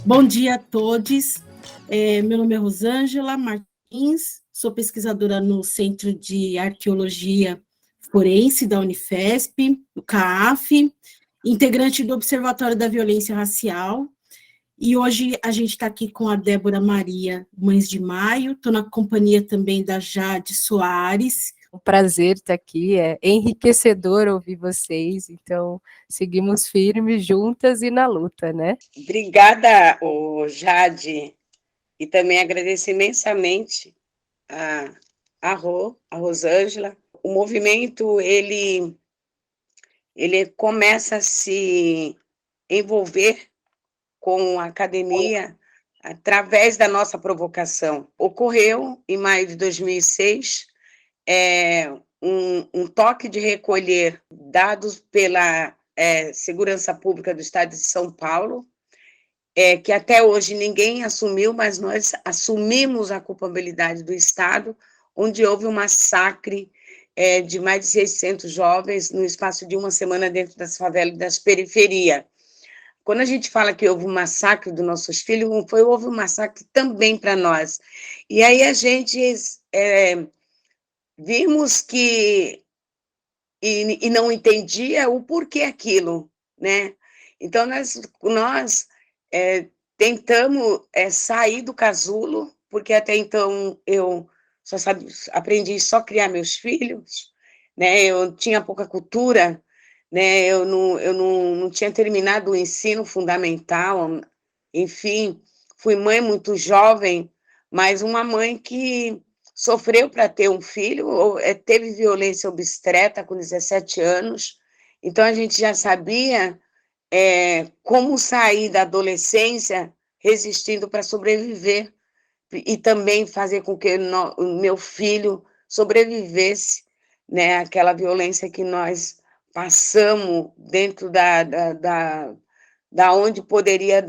Bom dia a todos. Meu nome é Rosângela Martins, sou pesquisadora no Centro de Arqueologia Forense da Unifesp, do CAAF, integrante do Observatório da Violência Racial, e hoje a gente está aqui com a Débora Maria Mães de Maio, estou na companhia também da Jade Soares. Um prazer estar aqui, é enriquecedor ouvir vocês, então seguimos firmes, juntas e na luta, né? Obrigada, Jade, e também agradeço imensamente a Rosângela. O movimento, ele começa a se envolver com a academia através da nossa provocação. Ocorreu, em maio de 2006, um toque de recolher dados pela Segurança Pública do Estado de São Paulo, que até hoje ninguém assumiu, mas nós assumimos a culpabilidade do Estado, onde houve um massacre de mais de 600 jovens no espaço de uma semana dentro das favelas e das periferias. Quando a gente fala que houve um massacre dos nossos filhos, houve um massacre também para nós. E aí a gente vimos que e não entendia o porquê aquilo, né? Então, nós tentamos sair do casulo, porque até então eu aprendi só a criar meus filhos, né? Eu tinha pouca cultura, né? Eu não tinha terminado o ensino fundamental, enfim, fui mãe muito jovem, mas uma mãe que sofreu para ter um filho, teve violência obstetra com 17 anos, então a gente já sabia como sair da adolescência resistindo para sobreviver e também fazer com que o meu filho sobrevivesse, né, àquela violência que nós passamos dentro da onde poderia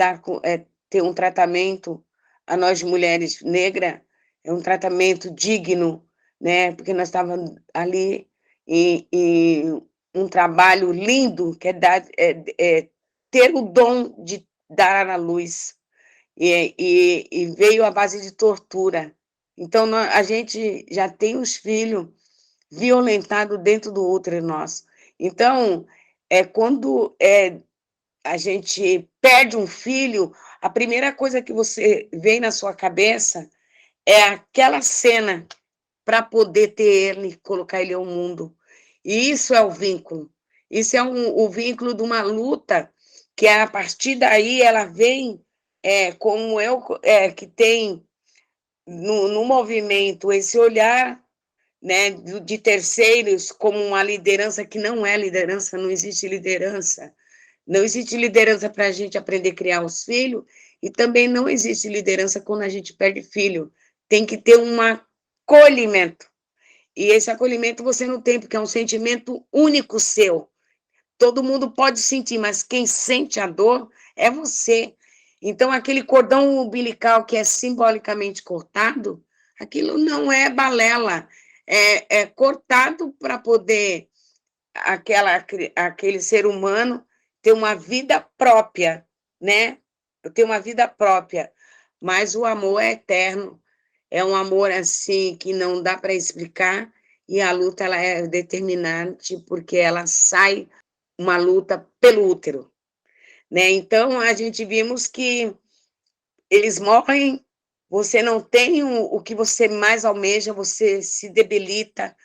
ter um tratamento a nós mulheres negras, um tratamento digno, né, porque nós estávamos ali em um trabalho lindo, que ter o dom de dar à luz, e veio à base de tortura. Então, a gente já tem os filhos violentados dentro do útero nosso. Então, quando a gente perde um filho, a primeira coisa que você vem na sua cabeça é aquela cena para poder ter ele, colocar ele ao mundo. E isso é o vínculo. Isso é o vínculo de uma luta que, a partir daí, ela vem como eu, que tem no movimento esse olhar, né, de terceiros como uma liderança que não é liderança, não existe liderança. Não existe liderança para a gente aprender a criar os filhos, e também não existe liderança quando a gente perde filho. Tem que ter um acolhimento. E esse acolhimento você não tem, porque é um sentimento único seu. Todo mundo pode sentir, mas quem sente a dor é você. Então, aquele cordão umbilical que é simbolicamente cortado, aquilo não é balela, é cortado para poder aquele ser humano ter uma vida própria, né? Ter uma vida própria. Mas o amor é eterno, é um amor assim que não dá para explicar, e a luta ela é determinante porque ela sai uma luta pelo útero, né? Então a gente vimos que eles morrem, você não tem o que você mais almeja, você se debilita,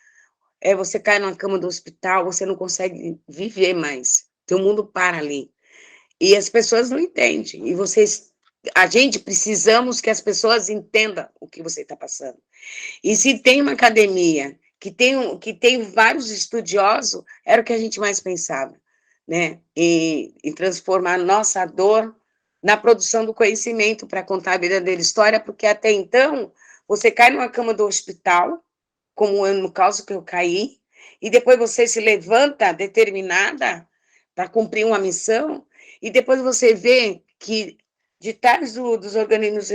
você cai na cama do hospital, você não consegue viver mais, teu mundo para ali. E as pessoas não entendem, e a gente precisamos que as pessoas entendam o que você está passando. E se tem uma academia que tem vários estudiosos, era o que a gente mais pensava, né? Em transformar a nossa dor na produção do conhecimento para contar a verdadeira história, porque até então você cai numa cama do hospital, como no caso que eu caí, e depois você se levanta determinada para cumprir uma missão, e depois você vê que de trás dos organismos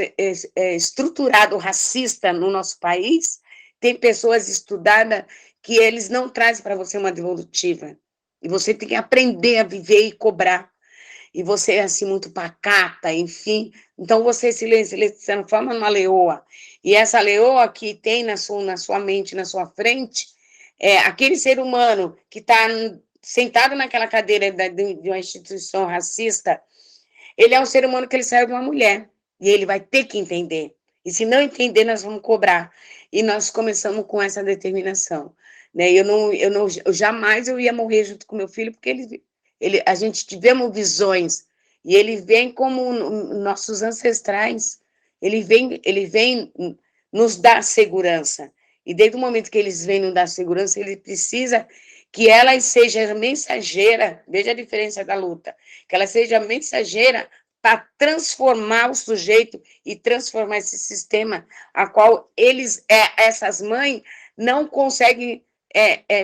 estruturados racista no nosso país, tem pessoas estudadas que eles não trazem para você uma devolutiva. E você tem que aprender a viver e cobrar. e você é assim muito pacata, enfim, então você se transforma numa leoa, e essa leoa que tem na sua mente, na sua frente, é aquele ser humano que está sentado naquela cadeira de uma instituição racista, ele é um ser humano que ele saiu de uma mulher, e ele vai ter que entender, e se não entender, nós vamos cobrar, e nós começamos com essa determinação, né? Eu jamais eu ia morrer junto com meu filho, porque a gente tivemos visões, e ele vem como nossos ancestrais, ele vem nos dar segurança, e desde o momento que eles vêm nos dar segurança, ele precisa que ela seja mensageira, veja a diferença da luta, que ela seja mensageira para transformar o sujeito e transformar esse sistema a qual essas mães não conseguem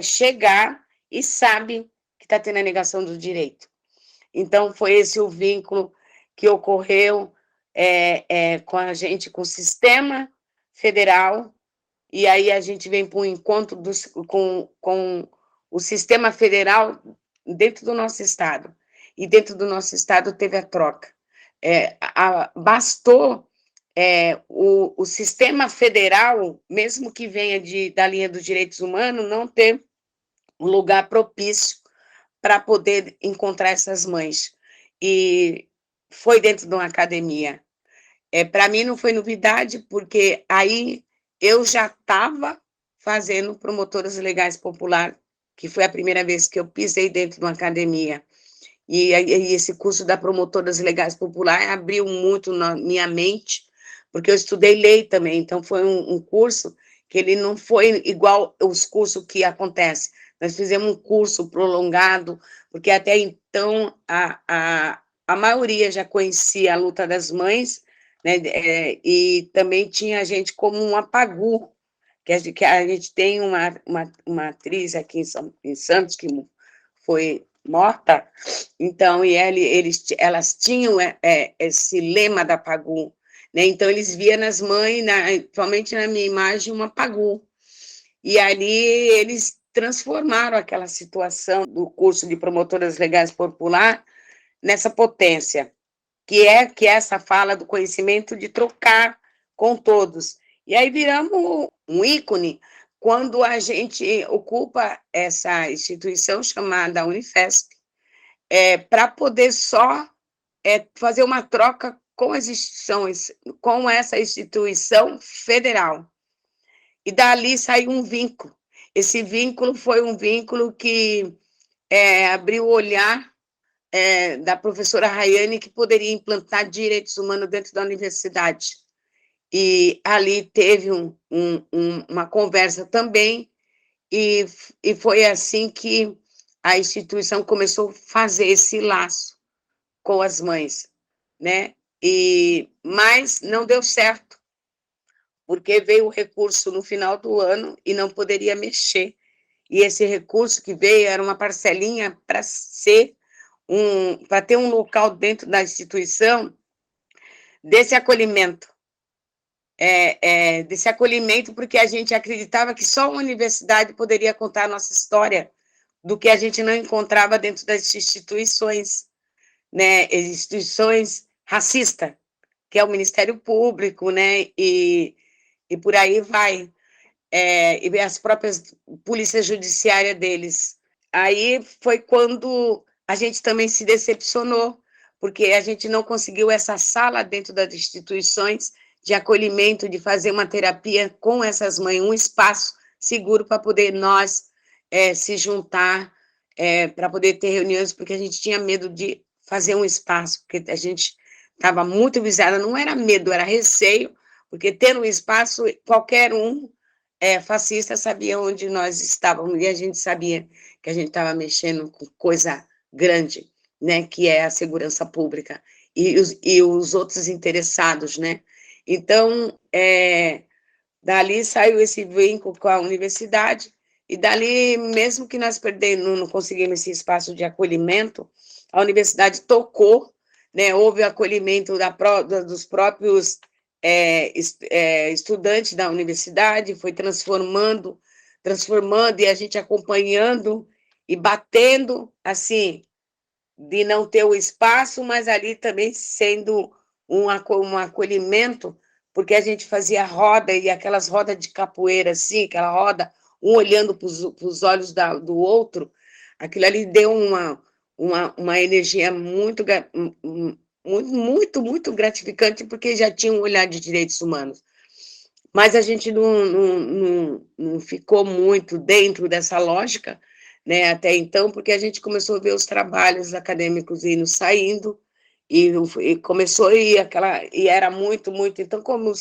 chegar e sabem que está tendo a negação do direito. Então, foi esse o vínculo que ocorreu com a gente, com o sistema federal, e aí a gente vem para um encontro com o sistema federal dentro do nosso estado. E dentro do nosso estado teve a troca. Bastou o sistema federal, mesmo que venha da linha dos direitos humanos, não ter um lugar propício para poder encontrar essas mães. E foi dentro de uma academia. Para mim não foi novidade, porque aí eu já estava fazendo promotoras legais popular, que foi a primeira vez que eu pisei dentro de uma academia. E esse curso da promotoras legais popular abriu muito na minha mente, porque eu estudei lei também, então foi um curso que ele não foi igual os cursos que acontecem. Nós fizemos um curso prolongado, porque até então a maioria já conhecia a luta das mães, né, e também tinha a gente como um apagu, que a gente tem uma atriz aqui em Santos, que foi morta, então, e elas tinham esse lema da Pagu, né? Então, eles viam nas mães, principalmente na minha imagem, uma Pagu, e ali eles transformaram aquela situação do curso de promotoras legais popular nessa potência, que é essa fala do conhecimento de trocar com todos, e aí viramos um ícone quando a gente ocupa essa instituição chamada Unifesp, para poder só fazer uma troca com as instituições, com essa instituição federal. E dali saiu um vínculo. Esse vínculo foi um vínculo que abriu o olhar da professora Rayane, que poderia implantar direitos humanos dentro da universidade. E ali teve uma conversa também, e foi assim que a instituição começou a fazer esse laço com as mães, né? Mas não deu certo, porque veio o recurso no final do ano e não poderia mexer. E esse recurso que veio era uma parcelinha para ter um local dentro da instituição desse acolhimento. Desse acolhimento, porque a gente acreditava que só uma universidade poderia contar a nossa história, do que a gente não encontrava dentro das instituições, né, instituições racistas, que é o Ministério Público, né, e por aí vai, e as próprias polícias judiciárias deles. Aí foi quando a gente também se decepcionou, porque a gente não conseguiu essa sala dentro das instituições de acolhimento, de fazer uma terapia com essas mães, um espaço seguro para poder nós se juntar, para poder ter reuniões, porque a gente tinha medo de fazer um espaço, porque a gente estava muito visada, não era medo, era receio, porque tendo um espaço, qualquer fascista sabia onde nós estávamos, e a gente sabia que a gente estava mexendo com coisa grande, né, que é a segurança pública, e os outros interessados, né? Então, dali saiu esse vínculo com a universidade, e dali, mesmo que nós não conseguimos esse espaço de acolhimento, a universidade tocou, né, houve acolhimento dos próprios estudantes da universidade, foi transformando, e a gente acompanhando e batendo, assim, de não ter o espaço, mas ali também sendo um acolhimento, porque a gente fazia roda, e aquelas rodas de capoeira, assim, aquela roda, um olhando para os olhos do outro, aquilo ali deu uma energia muito, muito gratificante, porque já tinha um olhar de direitos humanos. Mas a gente não ficou muito dentro dessa lógica, né, até então, porque a gente começou a ver os trabalhos acadêmicos indo saindo, e começou a ir e era muito, então, como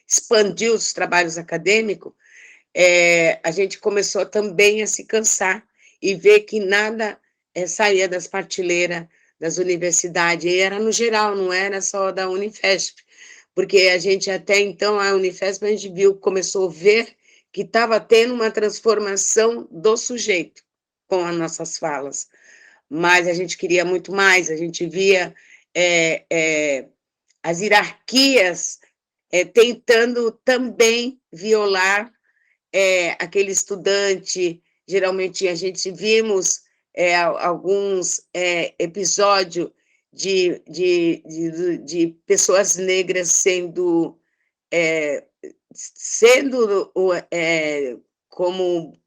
expandiu os trabalhos acadêmicos, a gente começou também a se cansar e ver que nada saía das prateleiras das universidades, e era no geral, não era só da Unifesp, porque a gente até então, a Unifesp, a gente começou a ver que estava tendo uma transformação do sujeito com as nossas falas, mas a gente queria muito mais, a gente via as hierarquias tentando também violar aquele estudante. Geralmente a gente vimos alguns episódios de pessoas negras sendo como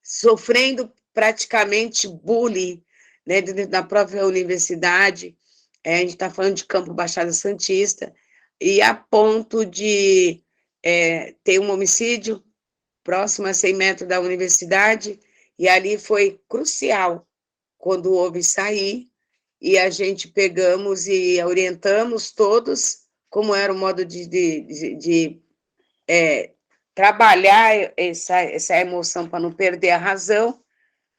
sofrendo praticamente bullying, né, dentro da própria universidade. A gente está falando de Campo Baixada Santista, e a ponto de ter um homicídio próximo a 100 metros da universidade, e ali foi crucial quando houve sair, e a gente pegamos e orientamos todos como era o modo de trabalhar essa emoção para não perder a razão,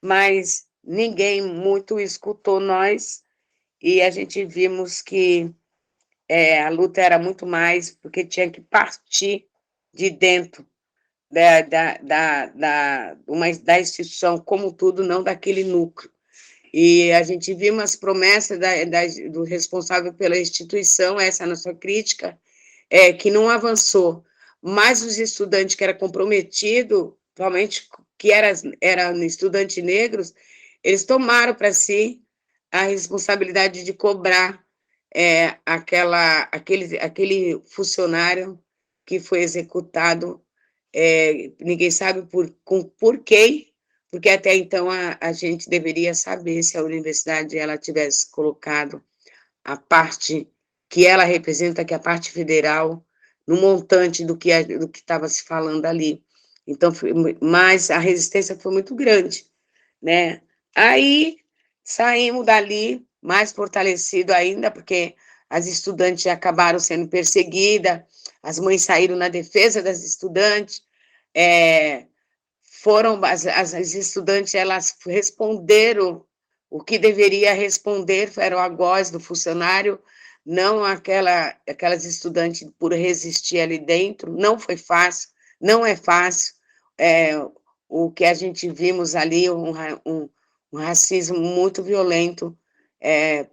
mas ninguém muito escutou nós, e a gente vimos que a luta era muito mais, porque tinha que partir de dentro da instituição como tudo, não daquele núcleo. E a gente viu umas promessas do responsável pela instituição, essa é a nossa crítica, que não avançou. Mas os estudantes que eram comprometidos, principalmente que eram estudantes negros, eles tomaram para si a responsabilidade de cobrar aquele funcionário que foi executado. Ninguém sabe por quê, porque até então a gente deveria saber se a universidade ela tivesse colocado a parte que ela representa, que é a parte federal, no montante do que estava se falando ali. Então, mas a resistência foi muito grande, né? Aí saímos dali mais fortalecido ainda, porque as estudantes acabaram sendo perseguidas, as mães saíram na defesa das estudantes, foram as estudantes, elas responderam o que deveria responder, era o algoz do funcionário, não aquelas estudantes por resistir ali dentro. Não foi fácil, não é fácil. O que a gente vimos ali, um racismo muito violento,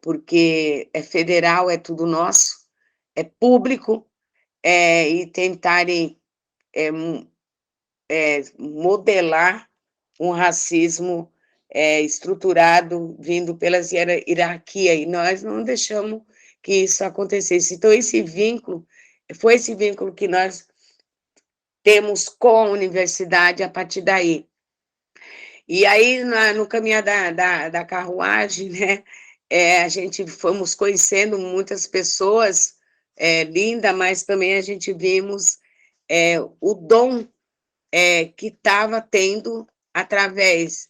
porque é federal, é tudo nosso, é público, e tentarem modelar um racismo estruturado, vindo pelas hierarquias, e nós não deixamos que isso acontecesse. Então, foi esse vínculo que nós temos com a universidade a partir daí. E aí, no caminhar da carruagem, né, a gente fomos conhecendo muitas pessoas lindas, mas também a gente vimos o dom que estava tendo através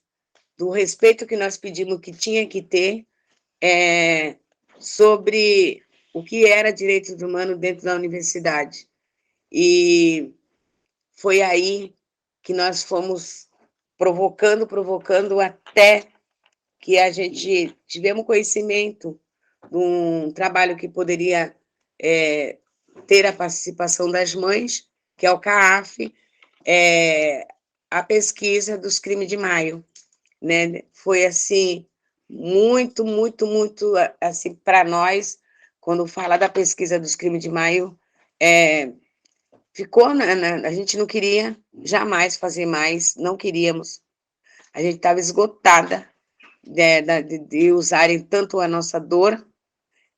do respeito que nós pedimos que tinha que ter sobre o que era direitos humanos dentro da universidade. E foi aí que nós fomos provocando, até que a gente tivemos conhecimento de um trabalho que poderia ter a participação das mães, que é o CAAF, a pesquisa dos crimes de maio, né? Foi assim muito assim para nós, quando fala da pesquisa dos crimes de maio, ficou a gente não queria jamais fazer mais, não queríamos, a gente estava esgotada de usarem tanto a nossa dor,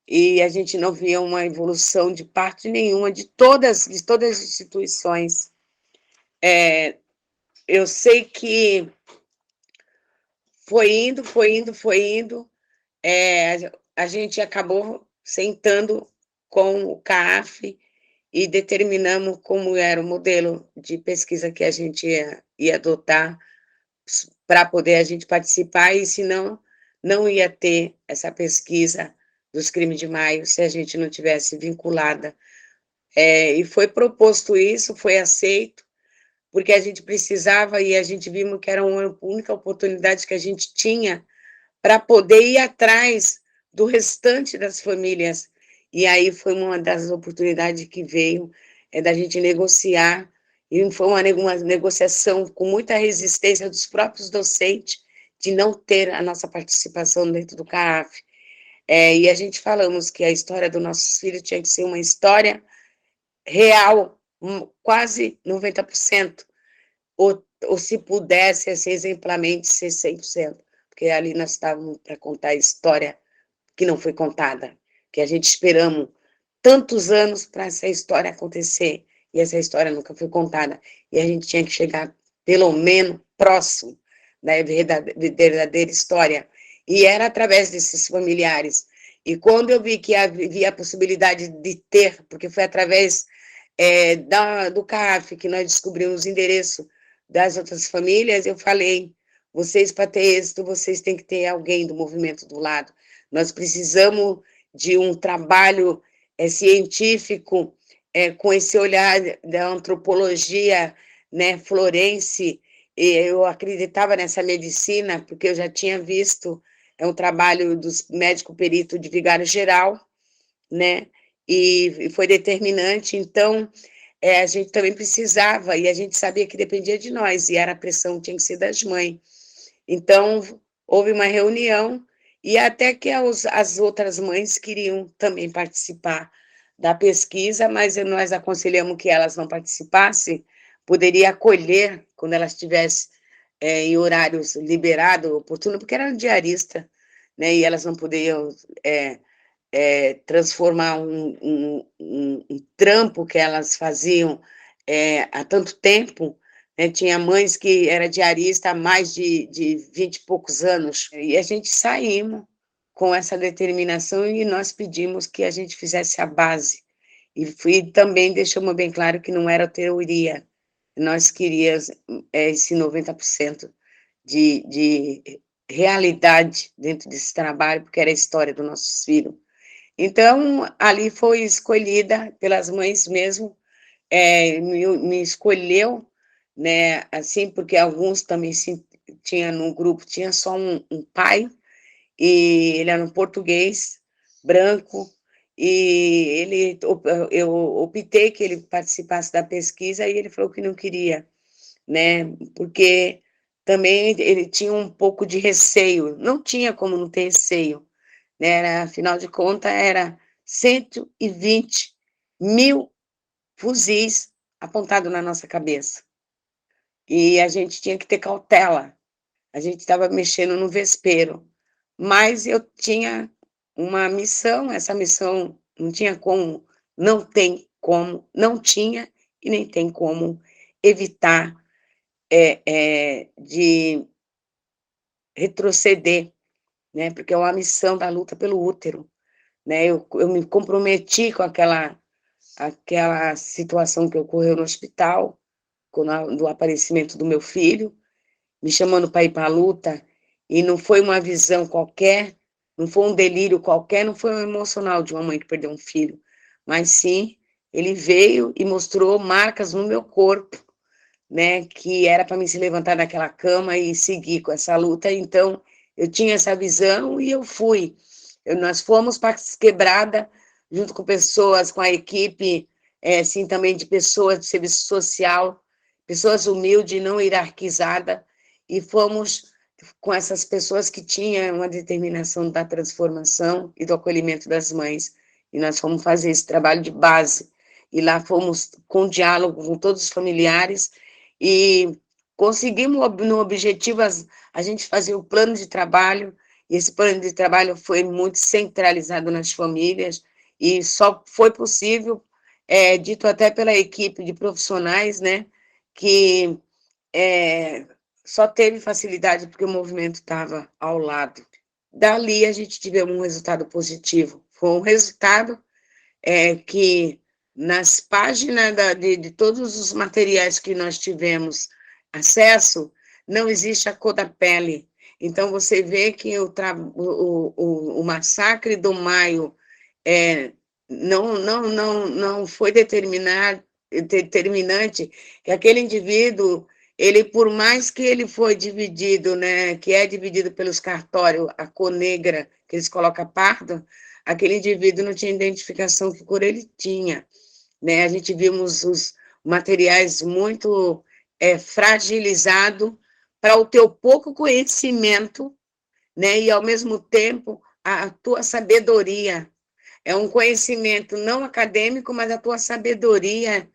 e a gente não via uma evolução de parte nenhuma de todas as instituições. Eu sei que foi indo, a gente acabou sentando com o CAAF e determinamos como era o modelo de pesquisa que a gente ia adotar para poder a gente participar, e senão não ia ter essa pesquisa dos crimes de maio se a gente não tivesse vinculada. E foi proposto isso, foi aceito, porque a gente precisava, e a gente vimos que era uma única oportunidade que a gente tinha para poder ir atrás do restante das famílias. E aí foi uma das oportunidades que veio, da gente negociar, e foi uma negociação com muita resistência dos próprios docentes, de não ter a nossa participação dentro do CAAF. E a gente falamos que a história dos nossos filhos tinha que ser uma história real, quase 90%, ou se pudesse, assim, exemplarmente, ser 100%, porque ali nós estávamos para contar a história que não foi contada, que a gente esperamos tantos anos para essa história acontecer, e essa história nunca foi contada, e a gente tinha que chegar, pelo menos, próximo da verdadeira história, e era através desses familiares. E quando eu vi que havia a possibilidade de ter, porque foi através do CAAF que nós descobrimos o endereço das outras famílias, eu falei, vocês, para ter êxito, vocês têm que ter alguém do movimento do lado. Nós precisamos de um trabalho científico com esse olhar da antropologia, né, florense. E eu acreditava nessa medicina, porque eu já tinha visto um trabalho dos médicos peritos de Vigário Geral, né, e foi determinante. Então, a gente também precisava, e a gente sabia que dependia de nós, e era a pressão, tinha que ser das mães. Então, houve uma reunião, e até que as outras mães queriam também participar da pesquisa, mas nós aconselhamos que elas não participassem, poderia acolher quando elas estivessem em horários liberados, oportuno, porque eram diaristas, né, e elas não poderiam transformar um trampo que elas faziam há tanto tempo, né? Tinha mães que era diarista há mais de 20 e poucos anos, e a gente saímos com essa determinação, e nós pedimos que a gente fizesse a base, e também deixamos bem claro que não era teoria, nós queríamos esse 90% de realidade dentro desse trabalho, porque era a história dos nossos filhos. Então, ali foi escolhida pelas mães mesmo, me escolheu, né, assim, porque alguns também tinha no grupo, tinha só um pai, e ele era um português, branco, e eu optei que ele participasse da pesquisa, e ele falou que não queria, né, porque também ele tinha um pouco de receio, não tinha como não ter receio, né, afinal de contas, era 120 mil fuzis apontados na nossa cabeça. E a gente tinha que ter cautela. A gente estava mexendo no vespeiro. Mas eu tinha uma missão, essa missão não tinha como, não tem como, não tinha e nem tem como evitar de retroceder, né, porque é uma missão da luta pelo útero, né, eu me comprometi com aquela situação que ocorreu no hospital, do aparecimento do meu filho, me chamando para ir para a luta, e não foi uma visão qualquer, não foi um delírio qualquer, não foi um emocional de uma mãe que perdeu um filho, mas sim, ele veio e mostrou marcas no meu corpo, né, que era para mim se levantar daquela cama e seguir com essa luta. Então, eu tinha essa visão e eu fui. Nós fomos para Quebrada, junto com pessoas, com a equipe, assim, também de pessoas de serviço social, pessoas humildes, não hierarquizadas, e fomos com essas pessoas que tinham uma determinação da transformação e do acolhimento das mães. E nós fomos fazer esse trabalho de base. E lá fomos com diálogo com todos os familiares, e conseguimos no objetivo a gente fazia o plano de trabalho, e esse plano de trabalho foi muito centralizado nas famílias, e só foi possível, dito até pela equipe de profissionais, né, que só teve facilidade porque o movimento estava ao lado. Dali a gente tivemos um resultado positivo. Foi um resultado que, nas páginas de todos os materiais que nós tivemos acesso, não existe a cor da pele. Então, você vê que o massacre do Maio não foi determinante, que aquele indivíduo, ele, por mais que ele foi dividido, né, que é dividido pelos cartórios, a cor negra, que eles colocam pardo, aquele indivíduo não tinha identificação que cor ele tinha, né? A gente vimos os materiais muito fragilizados para o teu pouco conhecimento, né? E, ao mesmo tempo, a tua sabedoria. É um conhecimento não acadêmico, mas a tua sabedoria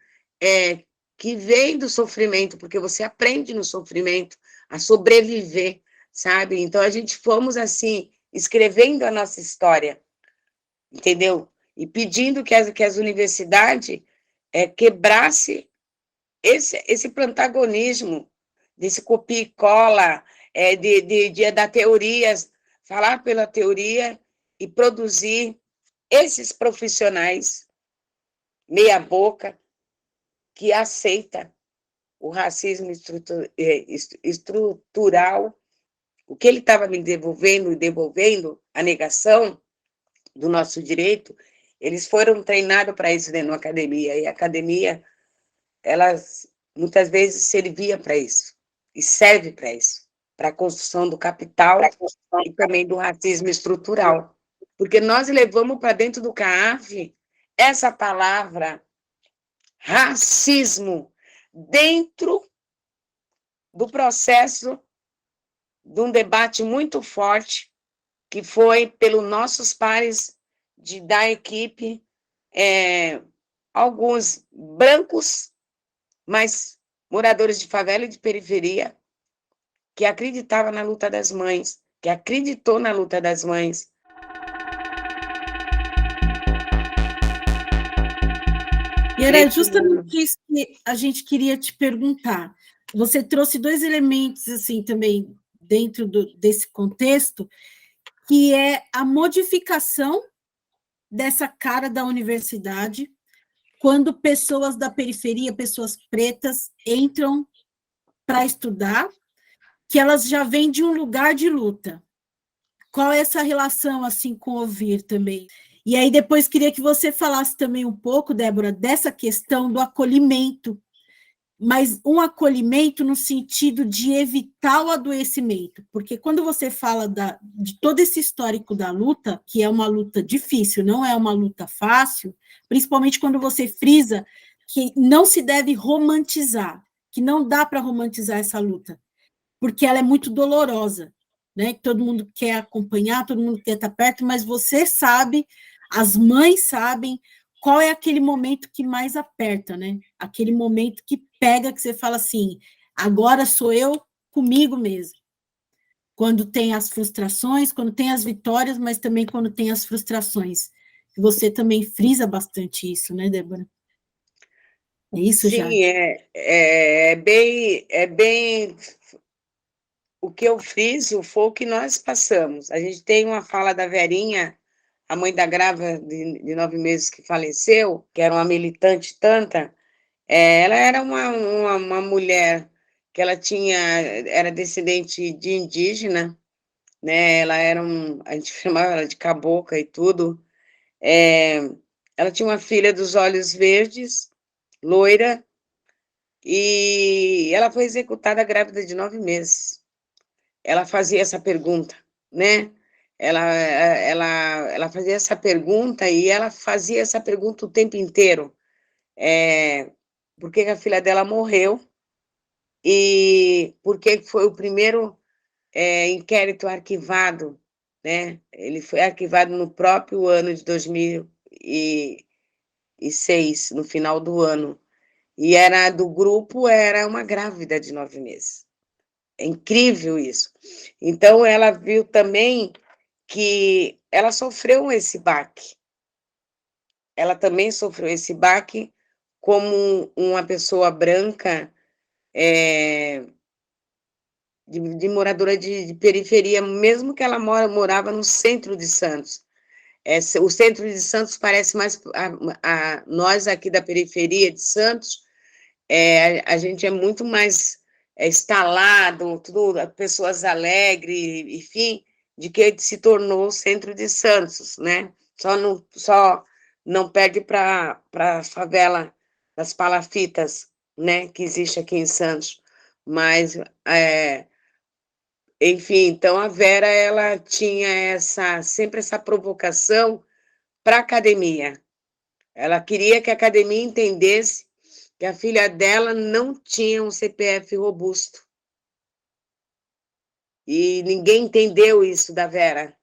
que vem do sofrimento, porque você aprende no sofrimento a sobreviver, sabe? Então, a gente fomos, assim, escrevendo a nossa história, entendeu? E pedindo que as universidades quebrassem esse protagonismo, desse copia e cola, da teoria, falar pela teoria e produzir esses profissionais meia-boca que aceita o racismo estrutural, o que ele estava me devolvendo, a negação do nosso direito, eles foram treinados para isso dentro da academia, e a academia, elas muitas vezes servia para isso, e serve para isso, para a construção do capital e também do racismo estrutural. Porque nós levamos para dentro do CAAF essa palavra racismo dentro do processo de um debate muito forte que foi pelos nossos pares da equipe, alguns brancos, mas moradores de favela e de periferia, que acreditavam na luta das mães, que acreditou na luta das mães. E era justamente isso que a gente queria te perguntar. Você trouxe dois elementos, assim, também, dentro desse contexto, que é a modificação dessa cara da universidade, quando pessoas da periferia, pessoas pretas, entram para estudar, que elas já vêm de um lugar de luta. Qual é essa relação, assim, com ouvir também? E aí, depois, queria que você falasse também um pouco, Débora, dessa questão do acolhimento, mas um acolhimento no sentido de evitar o adoecimento, porque quando você fala de todo esse histórico da luta, que é uma luta difícil, não é uma luta fácil, principalmente quando você frisa que não se deve romantizar, que não dá para romantizar essa luta, porque ela é muito dolorosa, né? Todo mundo quer acompanhar, todo mundo quer estar perto, mas você sabe, as mães sabem qual é aquele momento que mais aperta, né? Aquele momento que pega, que você fala assim, agora sou eu comigo mesmo. Quando tem as frustrações, quando tem as vitórias, mas também quando tem as frustrações. Você também frisa bastante isso, né, Débora? É isso, Sim, Jade? é bem o que eu friso foi o que nós passamos. A gente tem uma fala da Verinha, a mãe da grávida de 9 meses que faleceu, que era uma militante tanta. Ela era uma mulher que ela era descendente de indígena, né? Ela era a gente chamava ela de cabocla e tudo. Ela tinha uma filha dos olhos verdes, loira, e ela foi executada grávida de 9 meses. Ela fazia essa pergunta, né? Ela fazia essa pergunta, e ela fazia essa pergunta o tempo inteiro. Por que a filha dela morreu? E por que foi o primeiro inquérito arquivado, né? Ele foi arquivado no próprio ano de 2006, no final do ano. E era do grupo, era uma grávida de 9 meses. É incrível isso. Então, ela viu também que ela sofreu esse baque. Ela também sofreu esse baque como uma pessoa branca, de moradora de periferia, mesmo que ela morava no centro de Santos. O centro de Santos parece mais a nós aqui da periferia de Santos, a gente é muito mais instalado, tudo, pessoas alegres, enfim, de que se tornou o centro de Santos, né? Só não perde para a favela das Palafitas, né? Que existe aqui em Santos. Mas, enfim, então a Vera ela tinha sempre essa provocação para a academia. Ela queria que a academia entendesse que a filha dela não tinha um CPF robusto. E ninguém entendeu isso da Vera,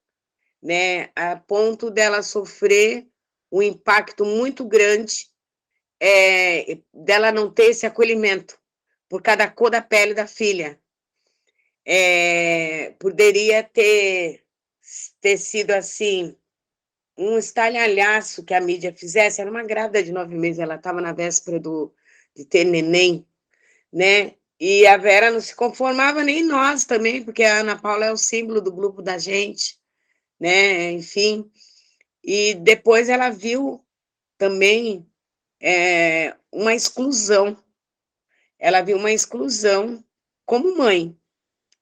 né? A ponto dela sofrer um impacto muito grande, dela não ter esse acolhimento por causa da cor da pele da filha. Poderia ter sido assim um estalhalhaço que a mídia fizesse. Era uma grávida de 9 meses, ela estava na véspera de ter neném, né? E a Vera não se conformava, nem nós também, porque a Ana Paula é o símbolo do grupo da gente, né? Enfim. E depois ela viu também uma exclusão. Ela viu uma exclusão como mãe.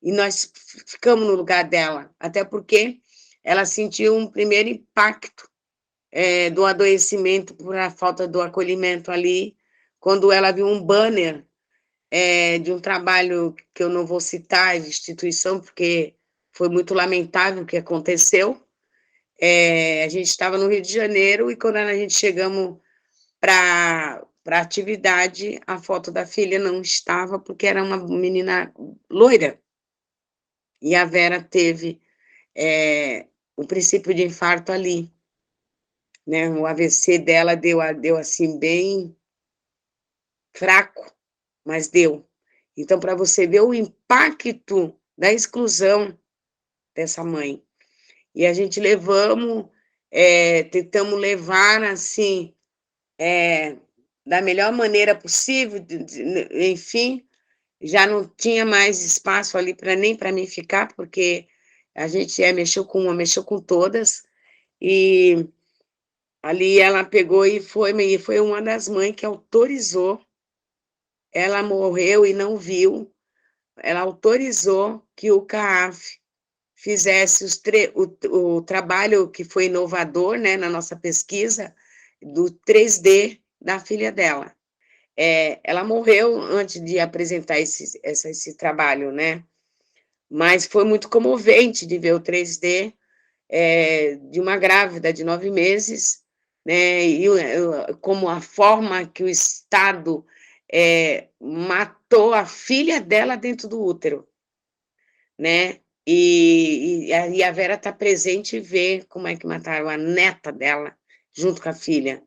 E nós ficamos no lugar dela, até porque ela sentiu um primeiro impacto do adoecimento por a falta do acolhimento ali, quando ela viu um banner de um trabalho que eu não vou citar, de instituição, porque foi muito lamentável o que aconteceu. A gente estava no Rio de Janeiro e quando a gente chegamos para a atividade, a foto da filha não estava, porque era uma menina loira. E a Vera teve o princípio de infarto ali, né? O AVC dela deu assim bem fraco, mas deu. Então, para você ver o impacto da exclusão dessa mãe. E a gente tentamos levar, assim, da melhor maneira possível, enfim, já não tinha mais espaço ali nem para mim ficar, porque a gente mexeu com uma, mexeu com todas, e ali ela pegou e foi uma das mães que autorizou, ela morreu e não viu, ela autorizou que o CAAF fizesse o trabalho que foi inovador, né, na nossa pesquisa, do 3D da filha dela. Ela morreu antes de apresentar esse trabalho, né? Mas foi muito comovente de ver o 3D de uma grávida de 9 meses, né? E como a forma que o Estado matou a filha dela dentro do útero, né? E a Vera está presente e vê como é que mataram a neta dela junto com a filha.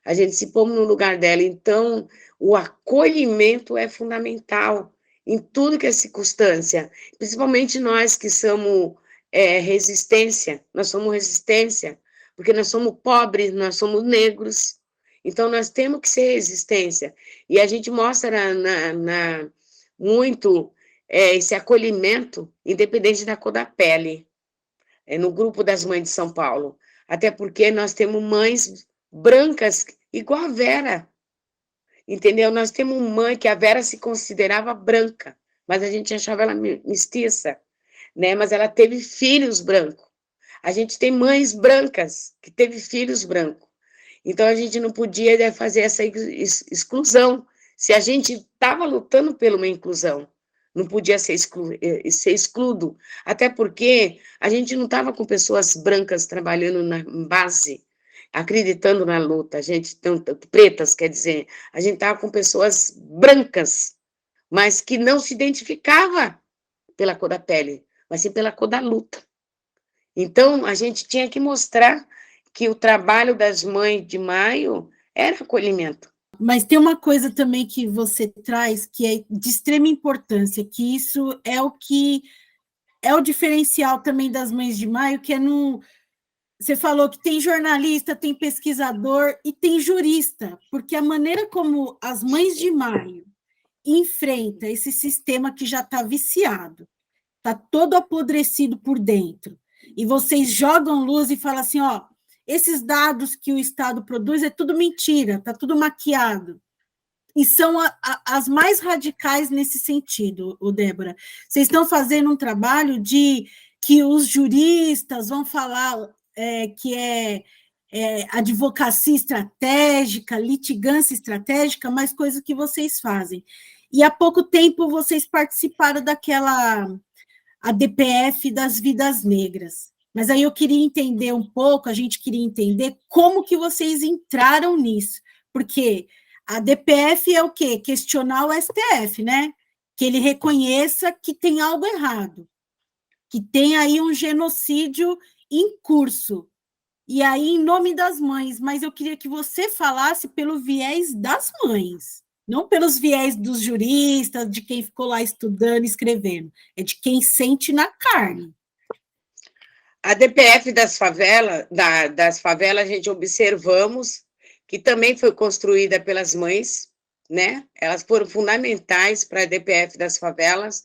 A gente se pôs no lugar dela. Então, o acolhimento é fundamental em tudo que é circunstância, principalmente nós que somos resistência, porque nós somos pobres, nós somos negros, então nós temos que ser resistência. E a gente mostra muito esse acolhimento, independente da cor da pele, no grupo das mães de São Paulo. Até porque nós temos mães brancas, igual a Vera, entendeu? Nós temos mãe que a Vera se considerava branca, mas a gente achava ela mestiça, né? Mas ela teve filhos brancos. A gente tem mães brancas que teve filhos brancos. Então, a gente não podia fazer essa exclusão. Se a gente estava lutando por uma inclusão, não podia ser excluído, até porque a gente não estava com pessoas brancas trabalhando na base, acreditando na luta, pretas, quer dizer, a gente estava com pessoas brancas, mas que não se identificava pela cor da pele, mas sim pela cor da luta. Então, a gente tinha que mostrar que o trabalho das mães de maio era acolhimento. Mas tem uma coisa também que você traz que é de extrema importância, que isso é o que é o diferencial também das Mães de Maio, que é no... Você falou que tem jornalista, tem pesquisador e tem jurista, porque a maneira como as Mães de Maio enfrenta esse sistema que já está viciado, está todo apodrecido por dentro, e vocês jogam luz e falam assim, ó, esses dados que o Estado produz é tudo mentira, está tudo maquiado. E são as mais radicais nesse sentido, Débora. Vocês estão fazendo um trabalho de que os juristas vão falar que é advocacia estratégica, litigância estratégica, mais coisas que vocês fazem. E há pouco tempo vocês participaram daquela a DPF das Vidas Negras. Mas aí eu queria entender um pouco, a gente queria entender como que vocês entraram nisso, porque a DPF é o quê? Questionar o STF, né? Que ele reconheça que tem algo errado, que tem aí um genocídio em curso. E aí, em nome das mães, mas eu queria que você falasse pelo viés das mães, não pelos viés dos juristas, de quem ficou lá estudando, escrevendo, é de quem sente na carne. A DPF das favelas, a gente observamos que também foi construída pelas mães, né? Elas foram fundamentais para a DPF das favelas,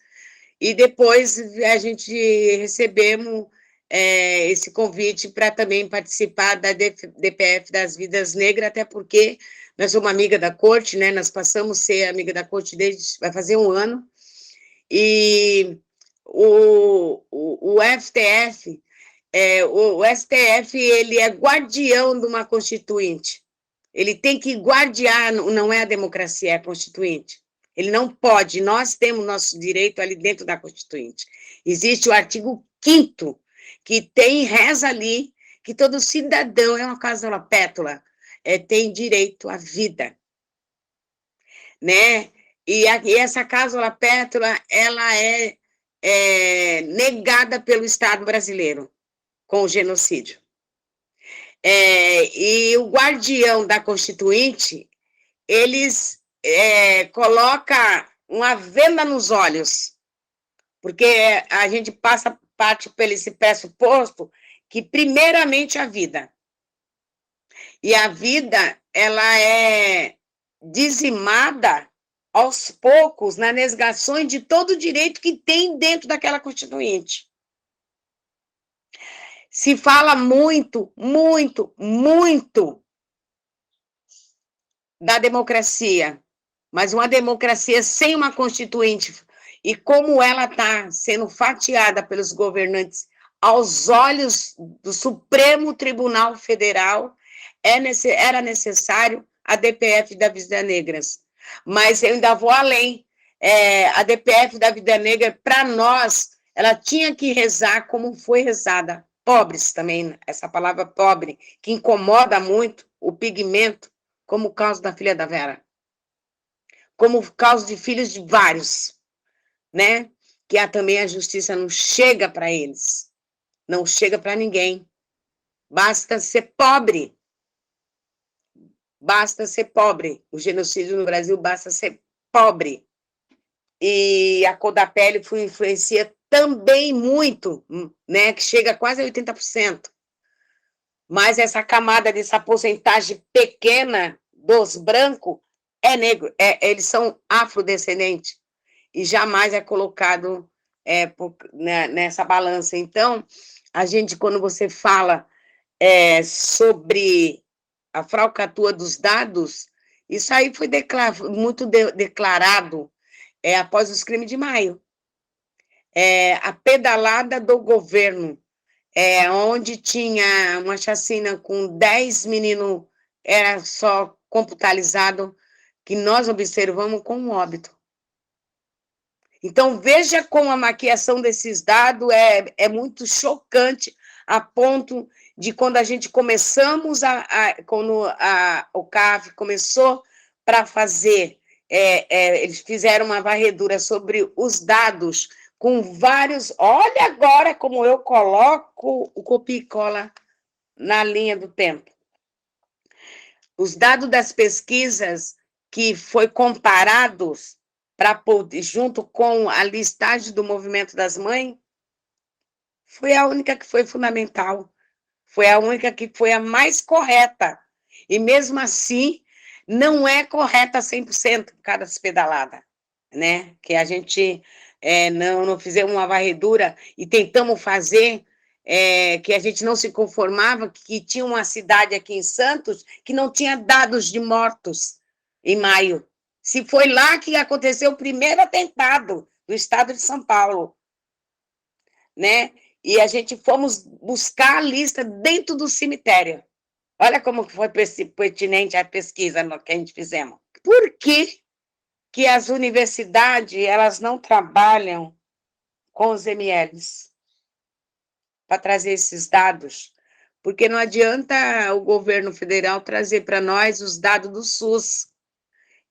e depois a gente recebemos esse convite para também participar da DPF das Vidas Negras, até porque nós somos amiga da corte, né? Nós passamos a ser amiga da corte desde, vai fazer 1 ano, e o STF, o STF, ele é guardião de uma constituinte. Ele tem que guardiar, não é a democracia, é a constituinte. Ele não pode, nós temos nosso direito ali dentro da constituinte. Existe o artigo 5º, que reza ali, que todo cidadão, é uma cláusula pétula, tem direito à vida. Né? E essa cláusula pétula, ela é negada pelo Estado brasileiro, com o genocídio. E o guardião da Constituinte, eles colocam uma venda nos olhos, porque a gente parte pelo esse pressuposto que, primeiramente, a vida. E a vida, ela é dizimada aos poucos, nas negações de todo o direito que tem dentro daquela Constituinte. Se fala muito, muito, muito da democracia, mas uma democracia sem uma Constituinte, e como ela está sendo fatiada pelos governantes aos olhos do Supremo Tribunal Federal, era necessário a DPF da Vidas Negras. Mas eu ainda vou além. A DPF da Vida Negra, para nós, ela tinha que rezar como foi rezada. Pobres também, essa palavra pobre, que incomoda muito o pigmento, como o caso da filha da Vera. Como o caso de filhos de vários, né? Que também a justiça não chega para eles. Não chega para ninguém. Basta ser pobre. Basta ser pobre. O genocídio no Brasil basta ser pobre. E a cor da pele influencia também muito, né? Que chega a quase a 80%. Mas essa camada dessa porcentagem pequena dos brancos é negro. Eles são afrodescendentes. E jamais é colocado nessa balança. Então, a gente, quando você fala sobre a falcatrua dos dados, isso aí foi muito declarado após os crimes de maio. A pedalada do governo, onde tinha uma chacina com 10 meninos, era só computarizado, que nós observamos com um óbito. Então, veja como a maquiação desses dados é muito chocante, a ponto de quando a gente começamos, quando o CAF começou para fazer, eles fizeram uma varredura sobre os dados, com vários... Olha agora como eu coloco o copia e cola na linha do tempo. Os dados das pesquisas que foi comparado junto com a listagem do movimento das mães, foi a única que foi fundamental, foi a única que foi a mais correta, e mesmo assim, não é correta 100% por cada pedalada, né? Que a gente não fizemos uma varredura e tentamos fazer, que a gente não se conformava, que tinha uma cidade aqui em Santos que não tinha dados de mortos em maio. Se foi lá que aconteceu o primeiro atentado do estado de São Paulo, né? E a gente fomos buscar a lista dentro do cemitério. Olha como foi pertinente a pesquisa que a gente fizemos. Por que as universidades elas não trabalham com os MLs para trazer esses dados? Porque não adianta o governo federal trazer para nós os dados do SUS.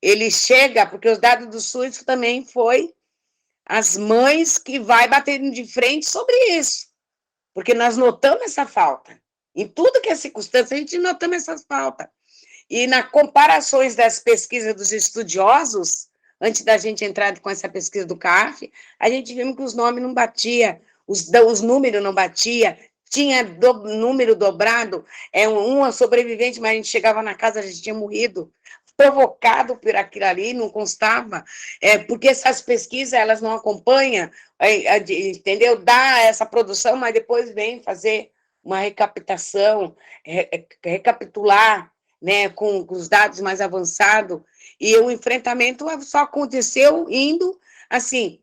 Ele chega, porque os dados do SUS também foi as mães que vai batendo de frente sobre isso, porque nós notamos essa falta. Em tudo que é circunstância, a gente notamos essa falta. E nas comparações das pesquisas dos estudiosos, antes da gente entrar com essa pesquisa do CAF, a gente viu que os nomes não batiam, os números não batiam, tinha número dobrado, uma sobrevivente, mas a gente chegava na casa, a gente tinha morrido, provocado por aquilo ali, não constava, porque essas pesquisas, elas não acompanham, entendeu? Dá essa produção, mas depois vem fazer uma recapitulação, recapitular, né, com os dados mais avançados, e o enfrentamento só aconteceu indo, assim,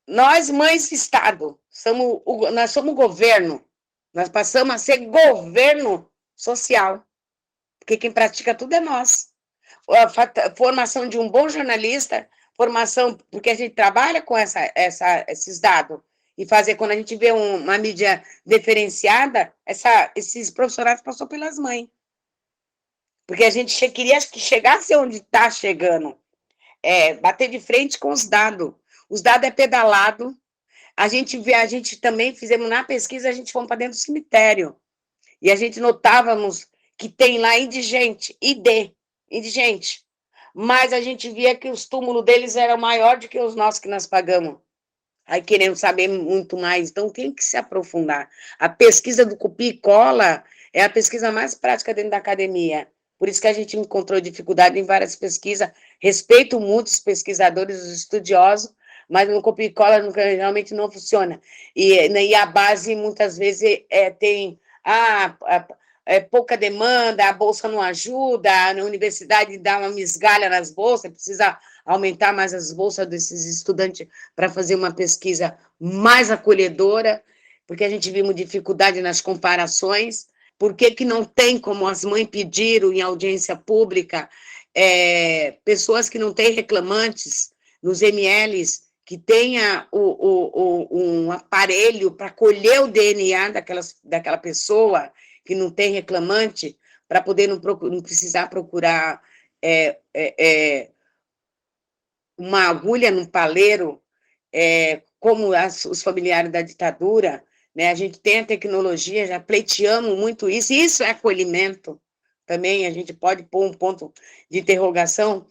nós, mães de Estado, nós somos governo, nós passamos a ser governo social, porque quem pratica tudo é nós. A formação de um bom jornalista, formação, porque a gente trabalha com esses dados, e fazer, quando a gente vê uma mídia diferenciada, esses profissionais passou pelas mães. Porque a gente queria que chegasse onde está chegando, bater de frente com os dados. Os dados é pedalado. A gente também fizemos na pesquisa, a gente foi para dentro do cemitério. E a gente notávamos que tem lá indigente. Mas a gente via que os túmulos deles eram maiores do que os nossos que nós pagamos. Aí querendo saber muito mais. Então, tem que se aprofundar. A pesquisa do copia e cola é a pesquisa mais prática dentro da academia. Por isso que a gente encontrou dificuldade em várias pesquisas. Respeito muito os pesquisadores, os estudiosos, mas no copia e cola realmente não funciona. E a base, muitas vezes, tem pouca demanda, a bolsa não ajuda, a universidade dá uma misgalha nas bolsas, precisa aumentar mais as bolsas desses estudantes para fazer uma pesquisa mais acolhedora, porque a gente viu dificuldade nas comparações. Por que não tem, como as mães pediram em audiência pública, pessoas que não têm reclamantes nos MLs, que tenha um aparelho para colher o DNA daquela pessoa que não tem reclamante, para poder não precisar procurar uma agulha num paleiro, como os familiares da ditadura, né? A gente tem a tecnologia, já pleiteamos muito isso, e isso é acolhimento também. A gente pode pôr um ponto de interrogação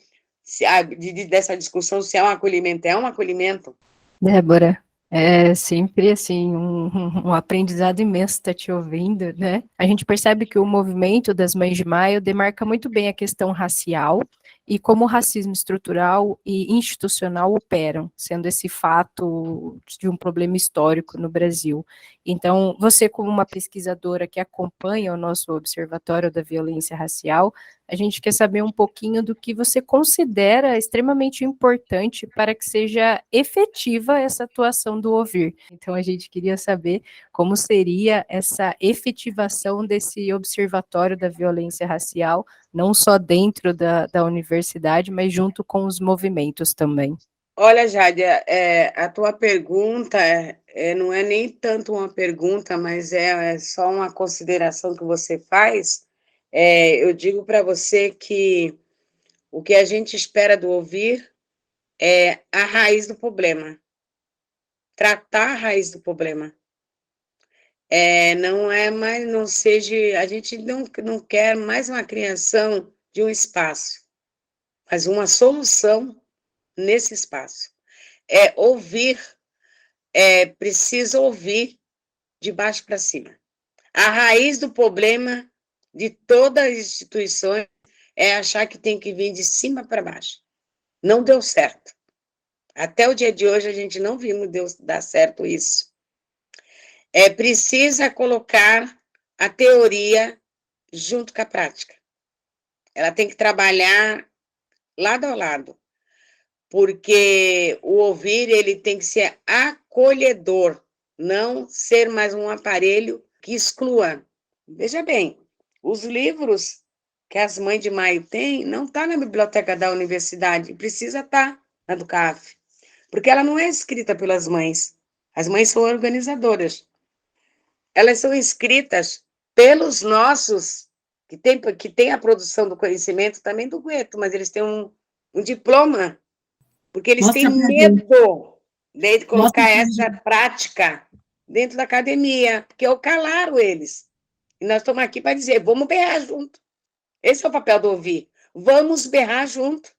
dessa discussão, se é um acolhimento. É um acolhimento. Débora, é sempre assim um aprendizado imenso estar te ouvindo, né? A gente percebe que o movimento das Mães de Maio demarca muito bem a questão racial e como o racismo estrutural e institucional operam, sendo esse fato de um problema histórico no Brasil. Então, você, como uma pesquisadora que acompanha o nosso Observatório da Violência Racial, a gente quer saber um pouquinho do que você considera extremamente importante para que seja efetiva essa atuação do OVIR. Então, a gente queria saber como seria essa efetivação desse Observatório da Violência Racial, não só dentro da universidade, mas junto com os movimentos também. Olha, Jade, a tua pergunta não é nem tanto uma pergunta, mas é só uma consideração que você faz. Eu digo para você que o que a gente espera do OVIR é a raiz do problema, tratar a raiz do problema. Não é mais, não seja, a gente não quer mais uma criação de um espaço. mas uma solução nesse espaço. É ouvir, precisa ouvir de baixo para cima. A raiz do problema de todas as instituições é achar que tem que vir de cima para baixo. Não deu certo. Até o dia de hoje a gente não vimos dar certo isso. Precisa colocar a teoria junto com a prática. Ela tem que trabalhar lado a lado, porque o ouvir ele tem que ser acolhedor, não ser mais um aparelho que exclua. Veja bem, os livros que as mães de maio têm não estão na biblioteca da universidade, precisa estar na do CAF, porque ela não é escrita pelas mães. As mães são organizadoras. Elas são escritas pelos nossos, que tem a produção do conhecimento também do Gueto, mas eles têm um diploma, porque eles têm medo de colocar essa prática dentro da academia, porque eu calaram eles. E nós estamos aqui para dizer, vamos berrar junto. Esse é o papel do ouvir. Vamos berrar junto.